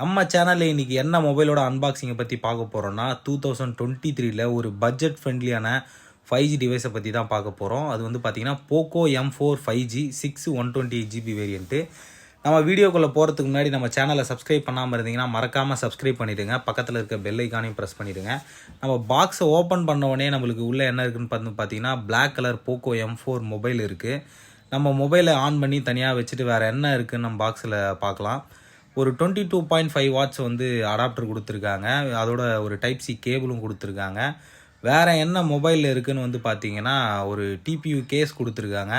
நம்ம சேனலில் இன்றைக்கி என்ன மொபைலோட அன்பாக்சிங்கை பற்றி பார்க்க போகிறோன்னா 2023ல் ஒரு பட்ஜெட் ஃப்ரெண்ட்லியான 5G டிவைஸை பற்றி தான் பார்க்க போகிறோம். அது வந்து பார்த்திங்கன்னா Poco M4 5G 6 128GB variant. நம்ம வீடியோக்குள்ளே போகிறதுக்கு முன்னாடி நம்ம சேனலை சப்ஸ்கிரைப் பண்ணாமல் இருந்தீங்கன்னா மறக்காமல் சப்ஸ்கிரைப் பண்ணிவிடுங்க. பக்கத்தில் இருக்க பெல் ஐக்கானையும் ப்ரெஸ் பண்ணிவிடுங்க. நம்ம பாக்ஸை ஓப்பன் பண்ண உடனே நம்மளுக்கு உள்ளே என்ன இருக்குதுன்னு பார்த்தீங்கன்னா Black colour Poco M4 mobile இருக்குது. நம்ம மொபைலை ஆன் பண்ணி தனியாக வச்சுட்டு வேறு என்ன இருக்குதுன்னு நம்ம பாக்ஸில் பார்க்கலாம். ஒரு 22.5 வாட்ஸ் வந்து அடாப்டர் கொடுத்துருக்காங்க. அதோட ஒரு டைப் சி கேபிளும் கொடுத்துருக்காங்க. வேறு என்ன மொபைலில் இருக்குதுன்னு வந்து பார்த்தீங்கன்னா ஒரு டிபியூ கேஸ் கொடுத்துருக்காங்க.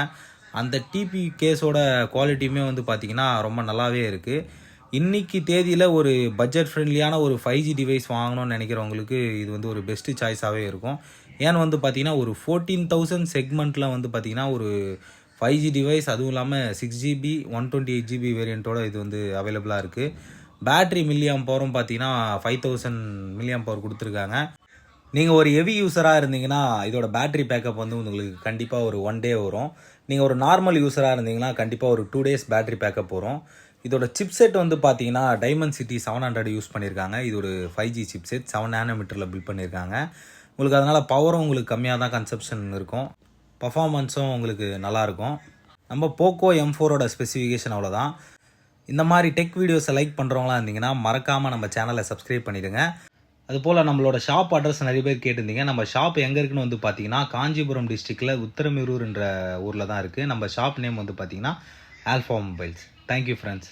அந்த டிபியூ கேஸோட குவாலிட்டியுமே வந்து பார்த்திங்கன்னா ரொம்ப நல்லாவே இருக்குது. இன்றைக்கி தேதியில் ஒரு பட்ஜெட் ஃப்ரெண்ட்லியான ஒரு 5G டிவைஸ் வாங்கணும்னு நினைக்கிறவங்களுக்கு இது வந்து ஒரு பெஸ்ட்டு சாய்ஸாகவே இருக்கும். ஏன்னு வந்து பார்த்திங்கன்னா ஒரு 14,000 செக்மெண்ட்டில் வந்து பார்த்திங்கன்னா ஒரு 5G டிவைஸ், அதுவும் இல்லாமல் 6GB 128GB வேரியண்ட்டோட இது வந்து அவைலபிளாக இருக்குது. பேட்ரி மில்லியம் பவரும் பார்த்தீங்கன்னா 5000 மில்லியம் பவர் கொடுத்துருக்காங்க. நீங்கள் ஒரு ஹெவி யூஸராக இருந்தீங்கன்னா இதோட பேட்ரி பேக்கப் வந்து உங்களுக்கு கண்டிப்பாக ஒரு 1 டே வரும். நீங்கள் ஒரு நார்மல் யூஸராக இருந்தீங்கன்னா கண்டிப்பாக ஒரு 2 டேஸ் பேட்ரி பேக்கப் வரும். இதோட சிப்செட் வந்து பார்த்தீங்கன்னா டைமென்சிட்டி 700 யூஸ் பண்ணியிருக்காங்க. இது ஒரு 5G சிப்செட் 7 நேனோமீட்டரில் பில்ட் பண்ணியிருக்காங்க. உங்களுக்கு அதனால் பவரும் உங்களுக்கு கம்மியாக தான் கன்சப்ஷன் இருக்கும். பர்ஃபார்மன்ஸும் உங்களுக்கு நல்லாயிருக்கும். நம்ம போக்கோ M4ஓட ஸ்பெசிஃபிகேஷன் அவ்வளோதான். இந்த மாதிரி டெக் வீடியோஸை லைக் பண்ணுறவங்களா இருந்தீங்கன்னா மறக்காமல் நம்ம சேனலை சப்ஸ்கிரைப் பண்ணிவிடுங்க. அதுபோல் நம்மளோட ஷாப் அட்ரஸ் நிறைய பேர் கேட்டிருந்தீங்க. நம்ம ஷாப் எங்கே இருக்குன்னு வந்து பார்த்தீங்கன்னா காஞ்சிபுரம் டிஸ்ட்ரிக்டில் உத்தரமேரூர்ன்ற ஊரில் தான் இருக்குது. நம்ம ஷாப் நேம் வந்து பார்த்தீங்கன்னா ஆல்ஃபா மொபைல்ஸ். Thank you friends.